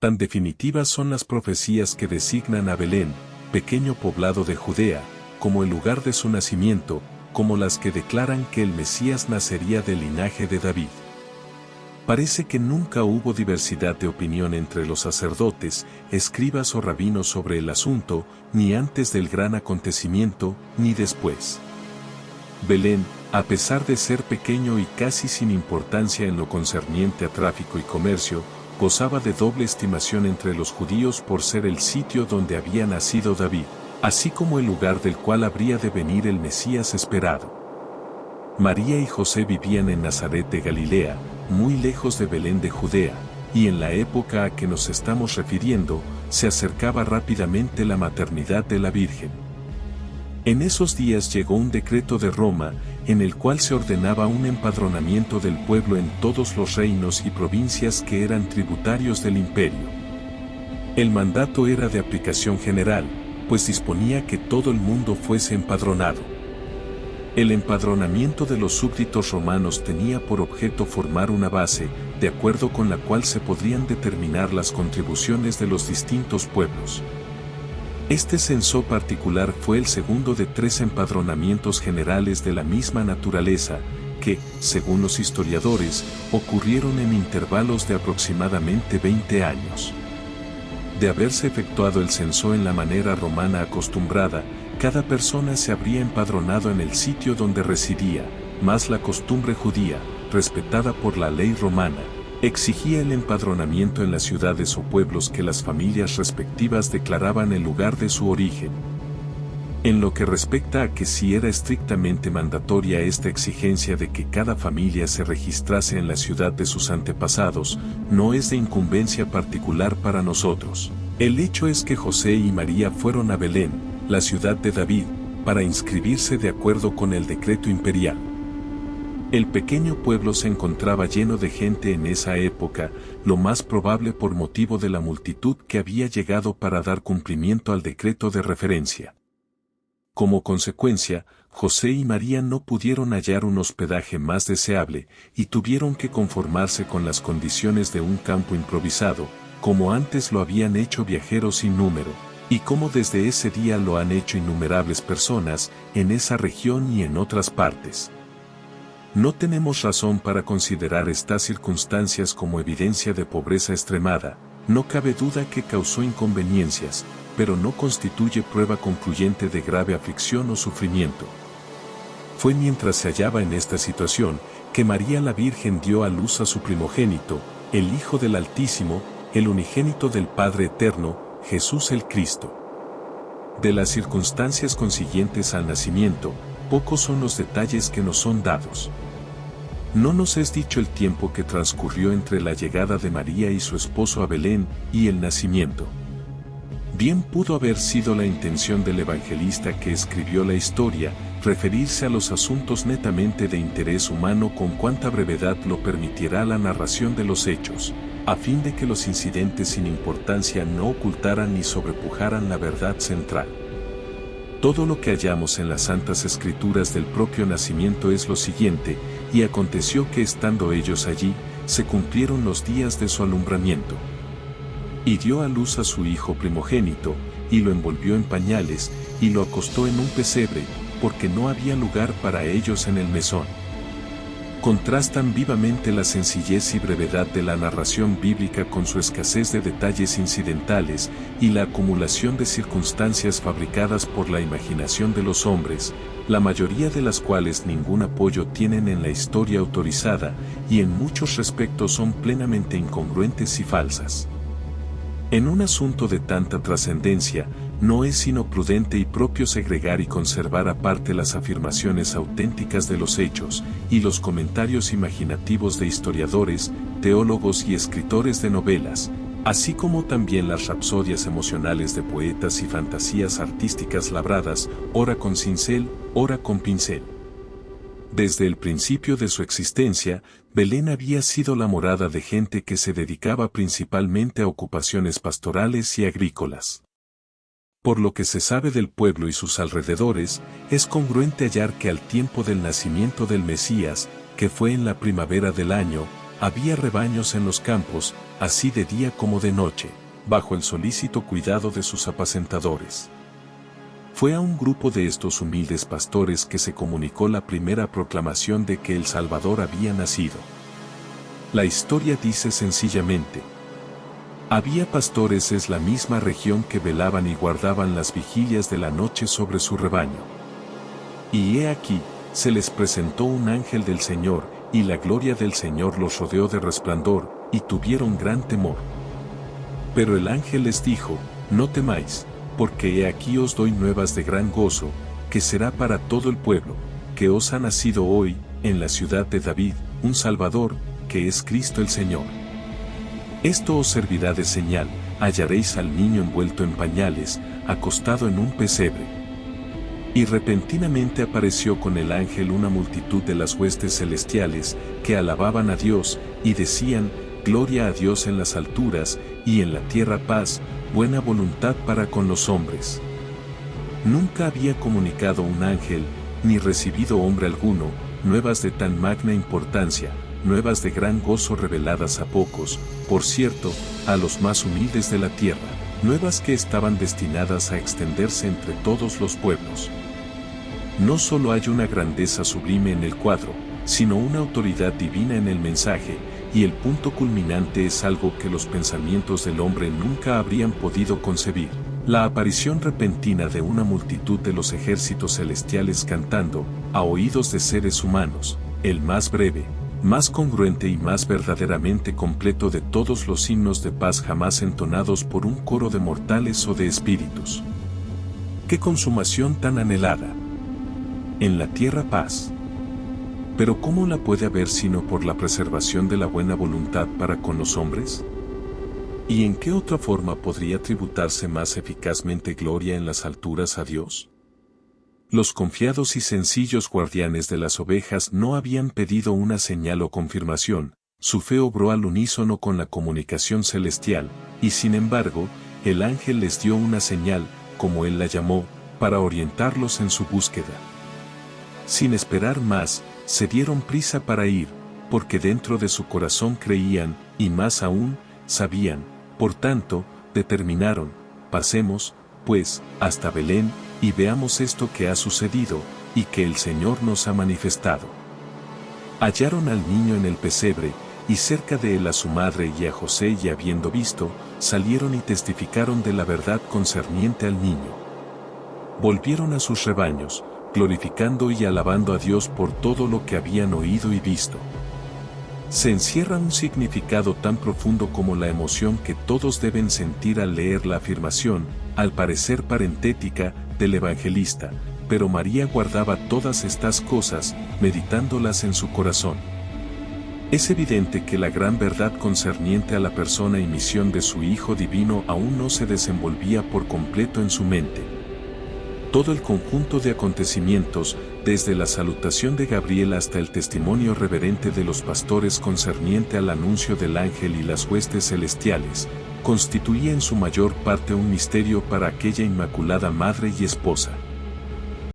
Tan definitivas son las profecías que designan a Belén, pequeño poblado de Judea, como el lugar de su nacimiento, como las que declaran que el Mesías nacería del linaje de David. Parece que nunca hubo diversidad de opinión entre los sacerdotes, escribas o rabinos sobre el asunto, ni antes del gran acontecimiento, ni después. Belén, a pesar de ser pequeño y casi sin importancia en lo concerniente a tráfico y comercio, gozaba de doble estimación entre los judíos por ser el sitio donde había nacido David, así como el lugar del cual habría de venir el Mesías esperado. María y José vivían en Nazaret de Galilea, muy lejos de Belén de Judea, y en la época a que nos estamos refiriendo, se acercaba rápidamente la maternidad de la Virgen. En esos días llegó un decreto de Roma, en el cual se ordenaba un empadronamiento del pueblo en todos los reinos y provincias que eran tributarios del imperio. El mandato era de aplicación general, pues disponía que todo el mundo fuese empadronado. El empadronamiento de los súbditos romanos tenía por objeto formar una base, de acuerdo con la cual se podrían determinar las contribuciones de los distintos pueblos. Este censo particular fue el segundo de 3 empadronamientos generales de la misma naturaleza, que, según los historiadores, ocurrieron en intervalos de aproximadamente 20 años. De haberse efectuado el censo en la manera romana acostumbrada, cada persona se habría empadronado en el sitio donde residía, mas la costumbre judía, respetada por la ley romana, exigía el empadronamiento en las ciudades o pueblos que las familias respectivas declaraban el lugar de su origen. En lo que respecta a que si era estrictamente mandatoria esta exigencia de que cada familia se registrase en la ciudad de sus antepasados, no es de incumbencia particular para nosotros. El hecho es que José y María fueron a Belén, la ciudad de David, para inscribirse de acuerdo con el decreto imperial. El pequeño pueblo se encontraba lleno de gente en esa época, lo más probable por motivo de la multitud que había llegado para dar cumplimiento al decreto de referencia. Como consecuencia, José y María no pudieron hallar un hospedaje más deseable, y tuvieron que conformarse con las condiciones de un campo improvisado, como antes lo habían hecho viajeros sin número, y como desde ese día lo han hecho innumerables personas, en esa región y en otras partes. No tenemos razón para considerar estas circunstancias como evidencia de pobreza extremada, no cabe duda que causó inconveniencias, pero no constituye prueba concluyente de grave aflicción o sufrimiento. Fue mientras se hallaba en esta situación, que María la Virgen dio a luz a su primogénito, el Hijo del Altísimo, el unigénito del Padre Eterno, Jesús el Cristo. De las circunstancias consiguientes al nacimiento, pocos son los detalles que nos son dados. No nos es dicho el tiempo que transcurrió entre la llegada de María y su esposo a Belén y el nacimiento. Bien pudo haber sido la intención del evangelista que escribió la historia, referirse a los asuntos netamente de interés humano con cuanta brevedad lo permitirá la narración de los hechos, a fin de que los incidentes sin importancia no ocultaran ni sobrepujaran la verdad central. Todo lo que hallamos en las Santas Escrituras del propio nacimiento es lo siguiente: y aconteció que estando ellos allí, se cumplieron los días de su alumbramiento. Y dio a luz a su hijo primogénito, y lo envolvió en pañales, y lo acostó en un pesebre, porque no había lugar para ellos en el mesón. Contrastan vivamente la sencillez y brevedad de la narración bíblica con su escasez de detalles incidentales y la acumulación de circunstancias fabricadas por la imaginación de los hombres, la mayoría de las cuales ningún apoyo tienen en la historia autorizada y en muchos respectos son plenamente incongruentes y falsas. En un asunto de tanta trascendencia, no es sino prudente y propio segregar y conservar aparte las afirmaciones auténticas de los hechos, y los comentarios imaginativos de historiadores, teólogos y escritores de novelas, así como también las rapsodias emocionales de poetas y fantasías artísticas labradas, ora con cincel, ora con pincel. Desde el principio de su existencia, Belén había sido la morada de gente que se dedicaba principalmente a ocupaciones pastorales y agrícolas. Por lo que se sabe del pueblo y sus alrededores, es congruente hallar que al tiempo del nacimiento del Mesías, que fue en la primavera del año, Había rebaños en los campos, así de día como de noche, bajo el solícito cuidado de sus apacentadores. Fue a un grupo de estos humildes pastores que se comunicó la primera proclamación de que el Salvador había nacido. La historia dice sencillamente: había pastores en la misma región que velaban y guardaban las vigilias de la noche sobre su rebaño. Y he aquí, se les presentó un ángel del Señor, y la gloria del Señor los rodeó de resplandor, y tuvieron gran temor. Pero el ángel les dijo: no temáis, porque he aquí os doy nuevas de gran gozo, que será para todo el pueblo, que os ha nacido hoy, en la ciudad de David, un Salvador, que es Cristo el Señor. Esto os servirá de señal: hallaréis al niño envuelto en pañales, acostado en un pesebre. Y repentinamente apareció con el ángel una multitud de las huestes celestiales, que alababan a Dios, y decían: gloria a Dios en las alturas, y en la tierra paz, buena voluntad para con los hombres. Nunca había comunicado un ángel, ni recibido hombre alguno, nuevas de tan magna importancia, nuevas de gran gozo reveladas a pocos, por cierto, a los más humildes de la tierra, nuevas que estaban destinadas a extenderse entre todos los pueblos. No solo hay una grandeza sublime en el cuadro, sino una autoridad divina en el mensaje, y el punto culminante es algo que los pensamientos del hombre nunca habrían podido concebir: la aparición repentina de una multitud de los ejércitos celestiales cantando, a oídos de seres humanos, el más breve, más congruente y más verdaderamente completo de todos los himnos de paz jamás entonados por un coro de mortales o de espíritus. ¡Qué consumación tan anhelada! En la tierra paz. Pero ¿cómo la puede haber sino por la preservación de la buena voluntad para con los hombres? ¿Y en qué otra forma podría tributarse más eficazmente gloria en las alturas a Dios? Los confiados y sencillos guardianes de las ovejas no habían pedido una señal o confirmación, su fe obró al unísono con la comunicación celestial, y sin embargo, el ángel les dio una señal, como él la llamó, para orientarlos en su búsqueda. Sin esperar más, se dieron prisa para ir, porque dentro de su corazón creían, y más aún, sabían. Por tanto, determinaron: pasemos, pues, hasta Belén, y veamos esto que ha sucedido, y que el Señor nos ha manifestado. Hallaron al niño en el pesebre, y cerca de él a su madre y a José, y habiendo visto, salieron y testificaron de la verdad concerniente al niño. Volvieron a sus rebaños, glorificando y alabando a Dios por todo lo que habían oído y visto. Se encierra un significado tan profundo como la emoción que todos deben sentir al leer la afirmación, al parecer parentética, del evangelista: pero María guardaba todas estas cosas, meditándolas en su corazón. Es evidente que la gran verdad concerniente a la persona y misión de su Hijo Divino aún no se desenvolvía por completo en su mente. Todo el conjunto de acontecimientos, desde la salutación de Gabriel hasta el testimonio reverente de los pastores concerniente al anuncio del ángel y las huestes celestiales, constituía en su mayor parte un misterio para aquella inmaculada madre y esposa.